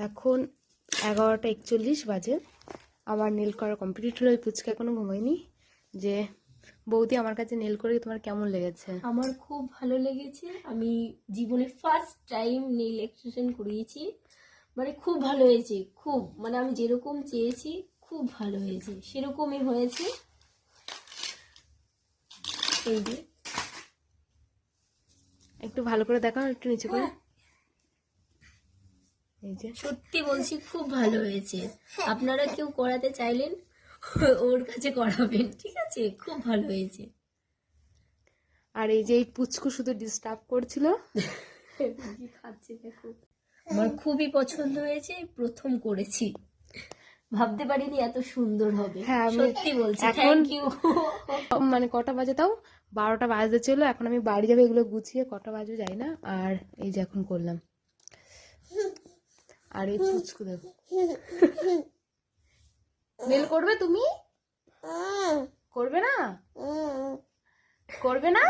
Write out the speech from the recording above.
এখন 11:41 বাজে। আমার নেল করা কমপ্লিট হলো। ওই পুচকা এখনো ঘুমায়নি। যে বৌদি, আমার কাছে নেল করে তোমার কেমন লেগেছে? আমার খুব ভালো লেগেছে। আমি জীবনে ফার্স্ট টাইম নেল এক্সটেনশন করিয়েছি, মানে খুব ভালো হয়েছে। খুব, মানে আমি যেরকম চেয়েছি খুব ভালো হয়েছে, সেরকমই হয়েছে। এই যে একটু ভালো করে দেখাও, একটু নিচে করে। এই যে সত্যি বলছি, খুব ভালো হয়েছে। আপনারা কেউ করাতে চাইলেন ওর কাছে করাবেন, ঠিক আছে? খুব ভালো হয়েছে। আর এই যে এই পুচকু শুধু ডিস্টার্ব করছিল। কি খাচ্ছে দেখো। আমার খুবই পছন্দ হয়েছে, প্রথম করেছি, ভাবতে পারিনি এত সুন্দর হবে। হ্যাঁ, আমি সত্যি বলছি, এখন থ্যাংক ইউ। মানে কটা বাজে তাও 12টা বাজতে ছিল। এখন আমি বাড়ি যাবে, এগুলো গুছিয়ে কটা বাজে যাই না। আর এই যে এখন করলাম। আর এই পুচকু দেখো, নেল করবে তুমি? করবে না? করবে না?